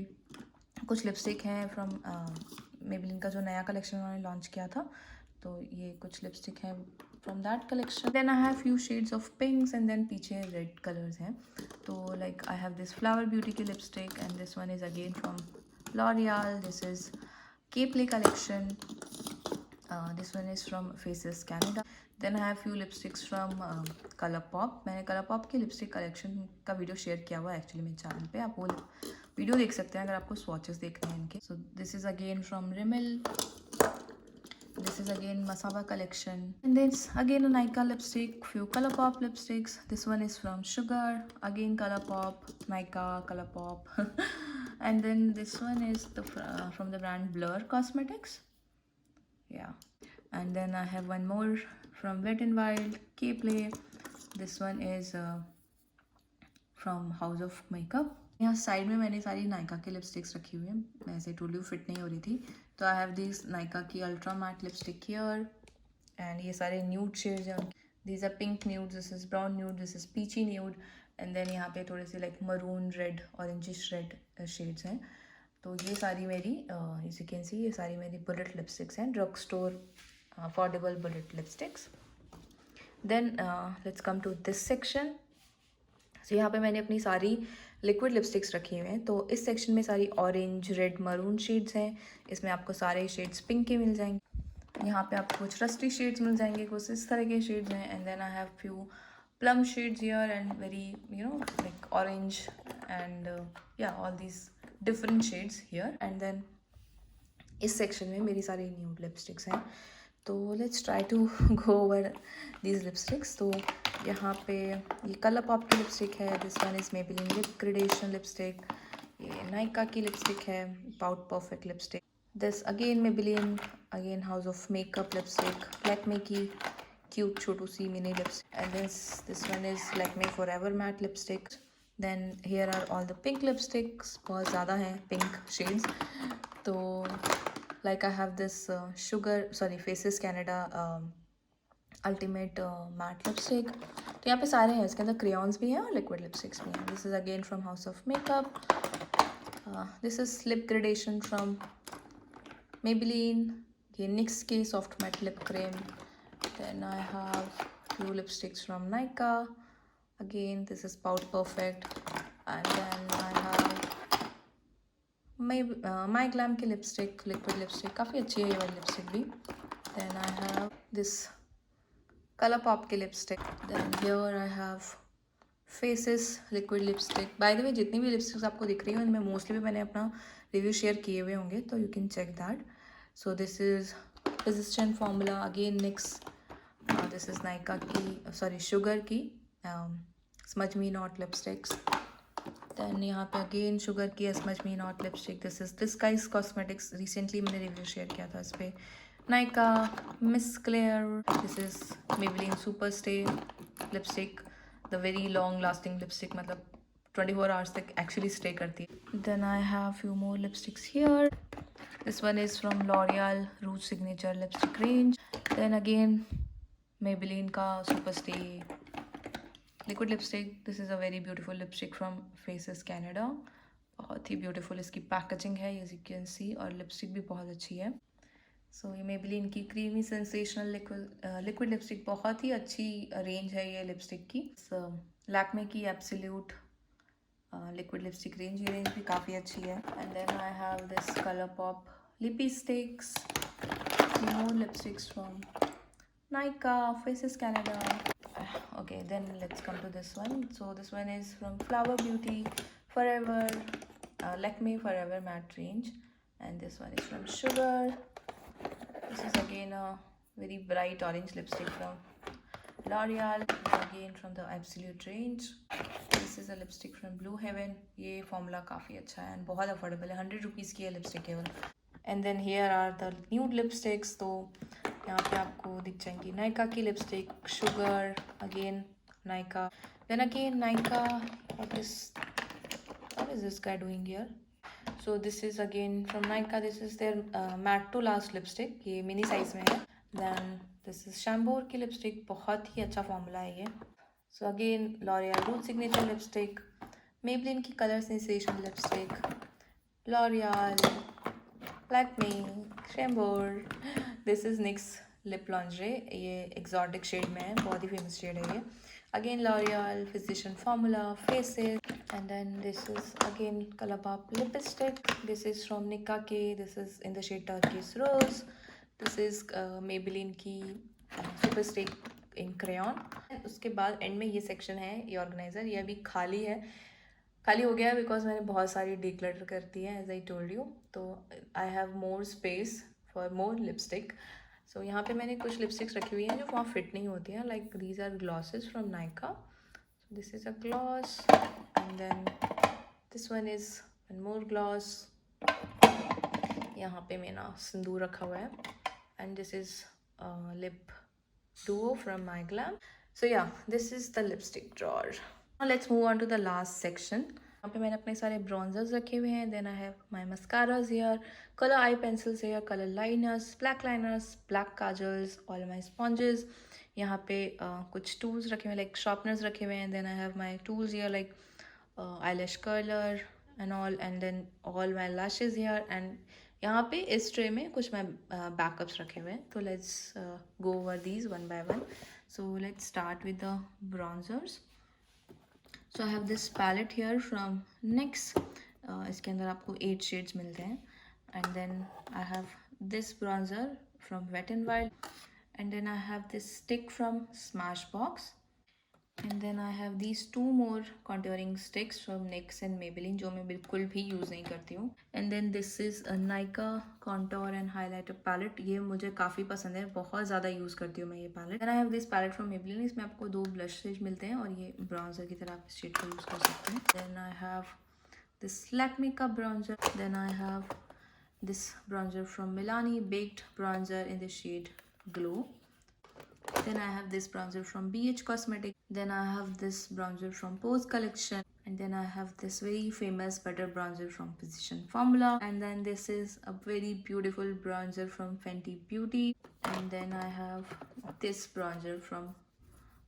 कुछ lipstick हैं फ्रॉम Maybelline का जो नया कलेक्शन उन्होंने लॉन्च किया था, तो ये कुछ लिपस्टिक हैं from that collection. Then I have few shades of pinks and then पीछे रेड कलर्स हैं। तो like I have this flower beauty की lipstick and this one is again from L'Oreal. This is Cape collection. This one is from Faces Canada. Then I have few lipsticks from Colourpop. मैंने Colourpop की lipstick collection का video share किया हुआ है actually मेरे channel पे, आप वो वीडियो देख सकते हैं अगर आपको स्वॉचेस देखने हैं इनके। सो this is again from Rimmel. This is again Masaba collection, and then again a Nykaa lipstick, few Colourpop lipsticks. This one is from Sugar, again Colourpop, Nykaa, Colourpop. And then this one is from the brand Blur Cosmetics. Yeah, and then I have one more from Wet n Wild, K-Play. This one is from House of Makeup. यहाँ side में मैंने सारी नायका की lipsticks रखी हुई हैं, मैं ऐसे टोली फिट नहीं हो रही थी, तो आई हैव दिस नायका की ultra matte lipstick here, and ये सारे न्यूड शेड्स हैं। These are pink nude, this is brown nude, this is peachy nude, and then यहाँ पे थोड़े से like maroon red, orangish red shades हैं। तो ये सारी मेरी एज यू कैन सी, ये सारी मेरी बुलेट लिपस्टिक्स हैं, drug store affordable bullet lipsticks. Then let's come to this section. So यहाँ पे मैंने अपनी सारी लिक्विड लिपस्टिक्स रखी हुई हैं। तो इस सेक्शन में सारी ऑरेंज, रेड, मरून शेड्स हैं, इसमें आपको सारे शेड्स पिंक के मिल जाएंगे। यहाँ पे आपको कुछ रस्टी शेड्स मिल जाएंगे, कुछ इस तरह के शेड्स हैं। And then I have few plum shades here and very like orange and या all these different shades here. And then इस सेक्शन में मेरी सारी न्यूड लिपस्टिक्स हैं। तो let's try to go over these lipsticks. तो यहाँ पे ये Colourpop की लिपस्टिक है, this one is Maybelline lip gradation lipstick. ये नायका की लिपस्टिक है, pout perfect lipstick. This again Maybelline, again house of makeup lipstick, Lakme की क्यूट छोटू सी mini lipstick. And this one is Lakme forever matte lipstick. Then here are all the pink lipsticks, बहुत ज़्यादा हैं pink shades. तो like I have this Faces Canada Ultimate Matte Lipstick. तो यहाँ पे सारे हैं, इसके अंदर क्रेयॉन्स भी हैं और लिक्विड लिपस्टिक्स भी हैं। This is again from House of Makeup. This is lip gradation from Maybelline, ये NYX की soft matte lip cream. Then I have few lipsticks from Nykaa, again this is pout perfect. And then I have my glam की lipstick, liquid lipstick, काफ़ी अच्छी है ये वाली lipstick भी। Then I have this Colourpop की लिपस्टिक। Then here I have Faces liquid lipstick. By the वे जितनी भी लिपस्टिक्स आपको दिख रही हैं उनमें मोस्टली भी मैंने अपना रिव्यू शेयर किए हुए होंगे, तो you can check that. So this is resistant formula, again NYX। This is Nykaa की शुगर की smudge me not lipsticks. Then यहाँ पे अगेन शुगर की smudge me not lipstick. This is Disguise Cosmetics, recently मैंने रिव्यू शेयर किया था इस पर। Nykaa Miss Claire, this is Maybelline super stay lipstick, the very long lasting lipstick, मतलब 24 hours तक एक्चुअली स्टे करती है। Then I have few more lipsticks here. This one is from L'Oreal rouge signature lipstick range. Then again Maybelline का super stay liquid lipstick. This is a very beautiful lipstick from Faces Canada, बहुत ही beautiful इसकी packaging है as you can see, और lipstick भी बहुत अच्छी है। सो ये मेबेलिन की क्रीमी सेंसेशनल लिक्विड लिपस्टिक, बहुत ही अच्छी रेंज है ये लिपस्टिक की। लैक्मे की एब्सोल्यूट लिक्विड लिपस्टिक रेंज, ये रेंज भी काफ़ी अच्छी है। And then I have this Colourpop lipsticks, more lipsticks from Nykaa, Faces Canada. Okay, then let's come to this one. So this one is from Flower Beauty Forever, Lakme Forever Matte Range, and this one is from Sugar. This is again a very bright orange lipstick from L'Oreal, again from the Absolute range. This is a lipstick from Blue Heaven. ये formula काफ़ी अच्छा है and बहुत affordable है, 100 rupees की है lipstick केवल। And then here are the nude lipsticks. तो यहाँ पे आपको दिख जाएंगी नायका की lipstick, Sugar, again Nykaa, then again Nykaa. what is this guy doing here? So this is again from Nykaa. This is their matte to last lipstick. ये mini size में है। Then this is Shambhur की लिपस्टिक, बहुत ही अच्छा formula है ये। So again L'Oreal Root Signature lipstick, Maybelline की colour sensation lipstick, L'Oreal, Lakme, Shambhur। This is NYX lip lingerie, ये एक्सॉटिक शेड में है, बहुत ही फेमस शेड है ये। Again L'Oreal Physician Formula, Faces, and then this is again Colourpop lipstick. This is from Nika K. This is in the shade Turquoise Rose. This is Maybelline की Super Stick in Crayon. उसके बाद and में ये section है, ये organiser, ये अभी खाली है, खाली हो गया है बिकॉज मैंने बहुत सारी डिक्लटर कर दी है एज आई टोल्ड यू। तो I have more space for more lipstick. So यहाँ पे मैंने कुछ लिपस्टिक्स रखी हुई हैं जो वहाँ फिट नहीं होती हैं, like these are glosses from Nykaa. So this is a gloss and then this one is one more gloss. यहाँ पे मैंने सिंदूर रखा हुआ है and this is lip duo from My Glam. So yeah, this is the lipstick drawer. Now let's move on to the last section. यहाँ पे मैंने अपने सारे bronzers रखे हुए हैं. Then I have my mascaras here, color eye pencils here, color liners, black kajals, all my sponges. यहाँ पे कुछ tools रखे हुए हैं, like sharpeners रखे हुए हैं. Then I have my tools here like eyelash curler and all, and then all my lashes here. And यहाँ पे इस ट्रे में कुछ मैं बैकअप्स रखे हुए हैं, तो let's go over these one by one. So let's start with the bronzers. So I have this palette here from NYX। इसके अंदर आपको 8 शेड्स मिलते हैं। And then I have this bronzer from wet and wild, and then I have this stick from Smashbox, and then I have these 2 more contouring sticks from NYX and Maybelline, जो मैं बिल्कुल भी use नहीं करती हूँ। And then this is a Nykaa contour and highlighter palette, ये मुझे काफ़ी पसंद है, बहुत ज़्यादा यूज़ करती हूँ मैं ये palette. Then I have this palette from Maybelline, इसमें आपको 2 ब्लश शेड मिलते हैं और ये ब्राउन्जर की तरह आप इस शेड को यूज़ कर सकते हैं। Then I have this Lakme का bronzer, then I have this bronzer from Milani, baked bronzer in the shade Glow. Then I have this bronzer from BH Cosmetics. Then I have this bronzer from Pose Collection. And then I have this very famous butter bronzer from Physician Formula. And then this is a very beautiful bronzer from Fenty Beauty. And then I have this bronzer from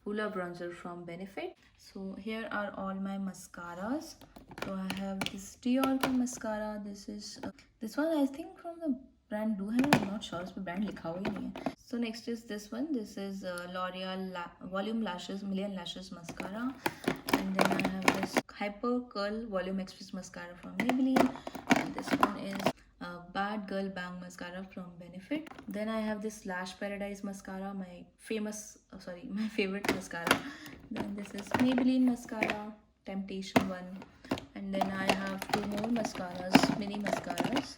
Hoola bronzer from Benefit. So here are all my mascaras. So I have this Dior mascara. This one I think from the brand Do Have, I'm not sure, इस पे brand लिखा हुआ ही नहीं है। So next is this one. This is L'Oreal Volume Lashes Million Lashes Mascara. And then I have this Hyper Curl Volume Express Mascara from Maybelline. And this one is Bad Girl Bang Mascara from Benefit. Then I have this Lash Paradise Mascara, my favorite mascara. Then this is Maybelline Mascara, Temptation one. And then I have 2 more mascaras, mini mascaras.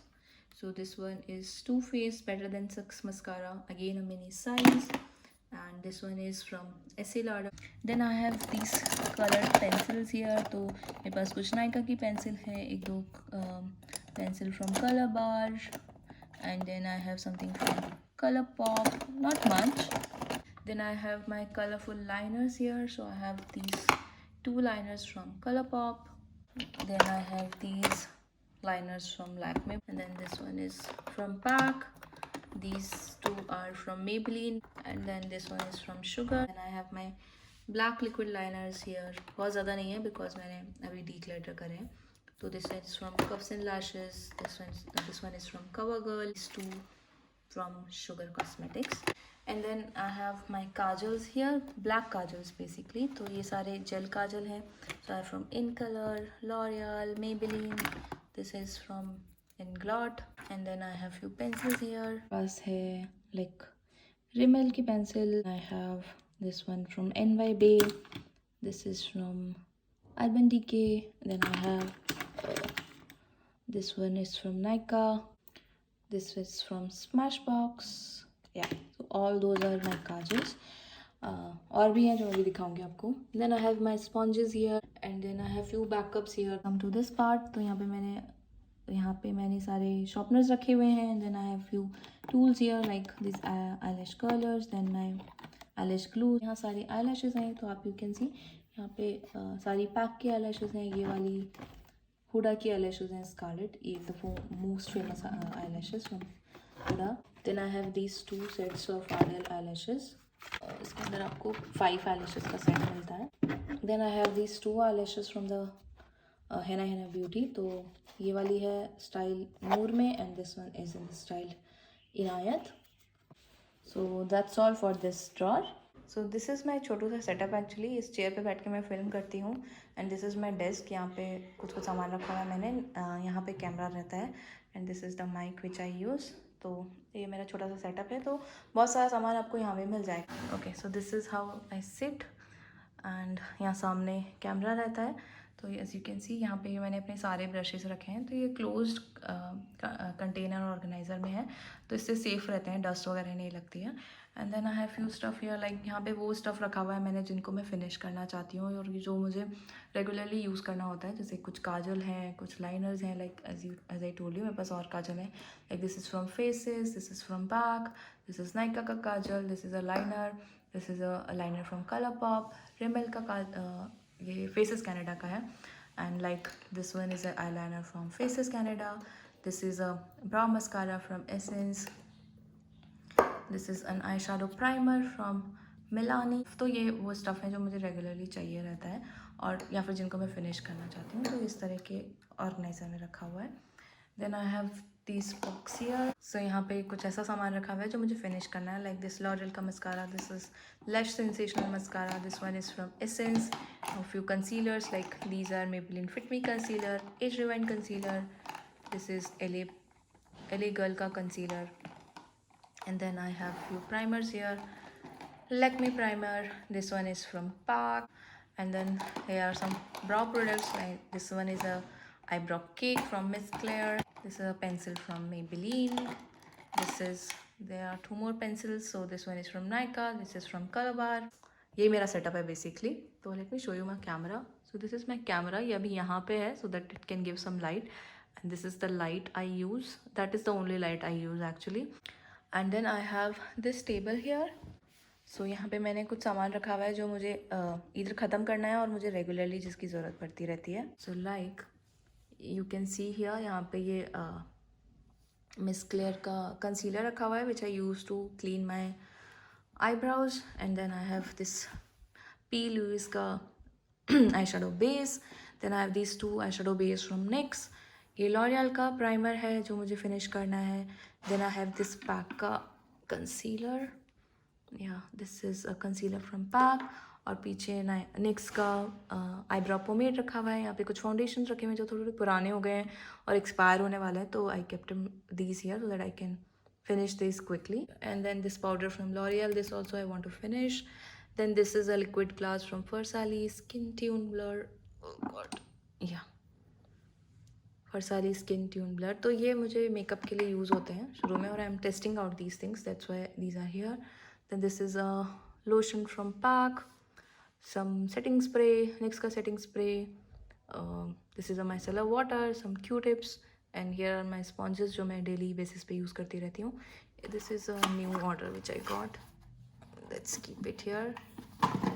So this one is Too Faced Better Than Sex Mascara, again a mini size. And this one is from Estee Lauder. Then I have these colored pencils here. तो मेरे पास कुछ नायका की pencil है, एक दो pencil from Color Bar. And then I have something from Colourpop, not much. Then I have my colorful liners here. So I have these 2 liners from Colourpop. Then I have these liners from Lakme, and then this one is from PAC. These 2 are from Maybelline, and then this one is from Sugar. And I have my black liquid liners here. बहुत ज़्यादा नहीं है because मैंने अभी declutter करे हैं। So this is from Cuffs and Lashes. This one is from CoverGirl. These 2 from Sugar Cosmetics. And then I have my kajals here, black kajals basically. तो ये सारे gel kajal हैं. So I have from In Color, L'Oreal, Maybelline. This is from Inglot. And then I have few pencils here. पास है like Rimmel की pencil. I have this one from NY Bay. This is from Urban Decay. Then I have this one is from Nykaa. This is from Smashbox. Yeah, so all those are my kajals. और भी हैं जो अभी दिखाऊंगी आपको. Then I have my sponges here and then I have few backups here. Come to this part. तो यहाँ पे मैंने सारे sharpeners रखे हुए हैं. And then I have few tools here like these eyelash curlers. Then my eyelash glue. यहाँ सारी eyelashes हैं तो आप you can see यहाँ पे सारी पैक की eyelashes हैं. ये वाली हुडा की eyelashes हैं Scarlett. ये the most famous eyelashes from Huda. Then I have these two sets of Ardell eyelashes. इसके अंदर आपको 5 eyelashes का सेट मिलता है. Then I have these 2 eyelashes from the Henna Henna Beauty. तो ये वाली है स्टाइल नूर में and this one is in the style Inayat. So that's all for this drawer. So this is my छोटू सा setup actually. इस chair पे बैठ के मैं फिल्म करती हूँ and this is my desk. यहाँ पे कुछ कुछ सामान रखा हुआ है मैंने. यहाँ पे कैमरा रहता है and this is the mic which I use. तो ये मेरा छोटा सा सेटअप है. तो बहुत सारा सामान आपको यहाँ पे मिल जाएगा. Okay, so this is how I sit and यहाँ सामने कैमरा रहता है. तो एज यू कैन सी यहाँ पे मैंने अपने सारे ब्रशेस रखे हैं. तो ये क्लोज्ड कंटेनर ऑर्गेनाइज़र में है तो इससे सेफ़ रहते हैं, डस्ट वगैरह नहीं लगती है. And then I have few stuff here like यहाँ पे वो स्टफ़ रखा हुआ है मैंने जिनको मैं फ़िनिश करना चाहती हूँ और जो मुझे रेगुलरली यूज़ करना होता है. जैसे कुछ काजल हैं, कुछ लाइनर्स हैं like as I told you मेरे पास और काजल हैं. Like this is from Faces, this is from back, this is Nykaa का काजल, this is a liner, this is a liner from Colourpop. Rimmel का ये फेसेस कैनेडा का है. And like this one is a eye liner from Faces Canada. This is a brow mascara from Essence. This is an eye shadow primer from मिलानी. तो ये वो stuff है जो मुझे रेगुलरली चाहिए रहता है और या फिर जिनको मैं फ़िनिश करना चाहती हूँ. तो इस तरह के ऑर्गेनाइज़र में रखा हुआ है. Then I have this box here. So यहाँ पे कुछ ऐसा सामान रखा हुआ है जो मुझे फिनिश करना है. लाइक दिस लॉरियल का mascara, this is Lash Sensational mascara, this one is from Essence. Few concealers like these are Maybelline Fit Me concealer, Age Rewind concealer. This is LA Girl का concealer. And then I have few primers here. Lakme primer. This one is from Park. And then here are some brow products. Like this one is a eyebrow cake from Miss Claire. This is a pencil from Maybelline. There are 2 more pencils. So this one is from Nykaa. This is from Colorbar. ये मेरा setup है basically. तो let me show you my camera. So this is my camera. ये अभी यहाँ पे है so that it can give some light. And this is the light I use. That is the only light I use actually. And then I have this table here. So यहाँ पे मैंने कुछ सामान रखा हुआ है जो मुझे इधर ख़त्म करना है और मुझे रेगुलरली जिसकी ज़रूरत पड़ती रहती है. So like you can see here यहाँ पे ये मिस क्लेयर का कंसीलर रखा हुआ है which I use to clean my eyebrows. And then I have this P Louise का eye shadow base. Then I have this 2 eye shadow base from NYX. ये L'Oreal का प्राइमर है जो मुझे फिनिश करना है. Then I have this PAC का concealer. या this is a concealer from PAC. और पीछे NYX का आईब्रो पोमेड रखा हुआ है. यहाँ पे कुछ फाउंडेशन रखे हुए हैं जो थोड़े पुराने हो गए हैं और एक्सपायर होने वाले हैं. तो I kept these here so that I can finish this quickly. And then this powder from L'Oreal, this also I want to finish. Then this is a liquid glass from Versali Skin Tune Blur. Oh god, yeah, Versali Skin Tune Blur. तो ये मुझे makeup के लिए use होते हैं शुरू में और I am testing out these things, that's why these are here. Then this is a lotion from Pack, some setting spray, NYX का setting spray. This is a micellar water, some Q-tips. And here are my sponges जो मैं daily basis पे use करती रहती हूँ. This is a new order which I got. Let's keep it here.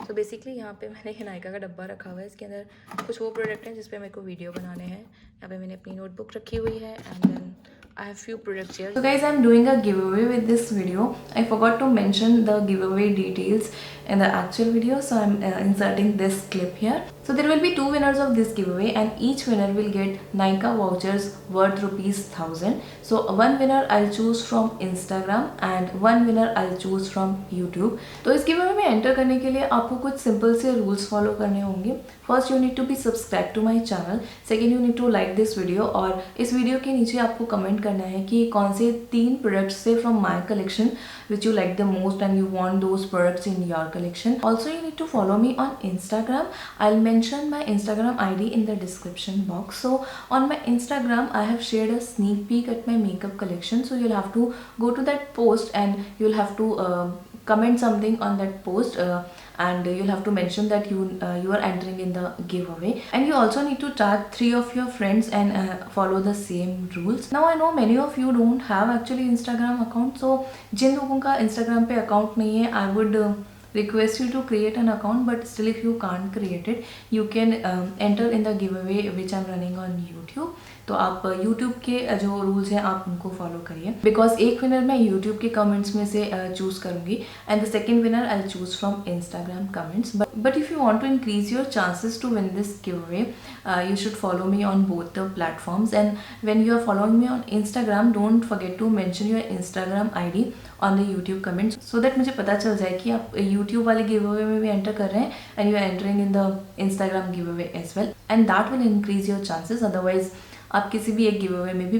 So basically यहाँ पे मैंने हिनाइका का डब्बा रखा हुआ है. इसके अंदर कुछ वो प्रोडक्ट हैं जिस पे मेरे को वीडियो बनाने हैं. यहाँ पे मैंने अपनी नोटबुक रखी हुई है. And then I have few products here. So guys, I'm doing a giveaway with this video. I forgot to mention the giveaway details in the actual video, so I'm inserting this clip here. So there will be two winners of this giveaway and each winner will get Nykaa vouchers worth ₹1000. So one winner I'll choose from Instagram and one winner I'll choose from YouTube. तो इस giveaway में enter करने के लिए आपको कुछ simple से rules follow करने होंगे. First you need to be subscribed to my channel. Second you need to like this video और इस वीडियो के नीचे आपको कमेंट करना है कि कौन से 3 प्रोडक्ट्स से from my collection which you like the most and you want those products in your collection. Also you need to follow me on Instagram. I'll mention my Instagram ID in the description box. So on my Instagram I have shared a sneak peek at my makeup collection, so you'll have to go to that post and you'll have to comment something on that post and you'll have to mention that you are entering in the giveaway, and you also need to tag 3 of your friends and follow the same rules. Now I know many of you don't have actually Instagram account, so जिन लोगों का Instagram पे account नहीं है, I would request you to create an account, but still if you can't create it you can enter in the giveaway which I'm running on YouTube. तो आप YouTube के जो rules हैं आप उनको फॉलो करिए, बिकॉज एक विनर मैं YouTube के कमेंट्स में से चूज करूँगी and the second winner I choose from Instagram comments. But if you want to increase your chances to win this giveaway you should follow me on both the platforms, and when you are following me on Instagram don't forget to mention your Instagram ID on the YouTube comments so that मुझे पता चल जाए कि आप YouTube वाले giveaway में भी enter कर रहे हैं and you are entering in the Instagram giveaway as well, and that will increase your chances. Otherwise आप किसी भी एक गिव अवे में भी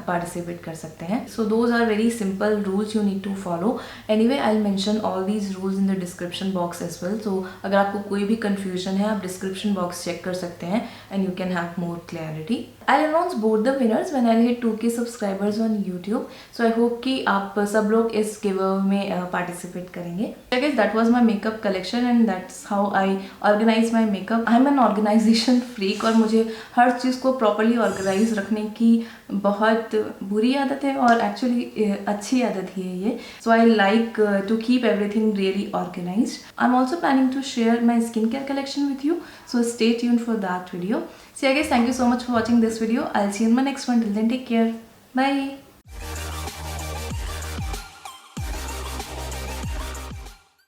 पार्टिसिपेट कर सकते हैं. So those are very simple rules you need to follow. Anyway I will mention all these rules in the description box as well. So अगर आपको कोई भी कंफ्यूजन है आप डिस्क्रिप्शन बॉक्स चेक कर सकते हैं and you can have more clarity. I announce both the winners when I hit 2K subscribers on YouTube. So I hope कि आप सब लोग इस गिव अवे में पार्टिसिपेट करेंगे. Guys that was my makeup collection and that's how I organize my makeup. I am an organization freak और मुझे हर चीज़ को प्रॉपरली ऑर्गेनाइज रखने की बहुत बुरी आदत है और एक्चुअली अच्छी आदत ही है ये. So I like to keep everything really organised. I am also planning to share my skin care collection with you, so stay tuned for that video. So yeah guys, thank you so much for watching this video. I'll see you in my next one. Till then, take care. Bye.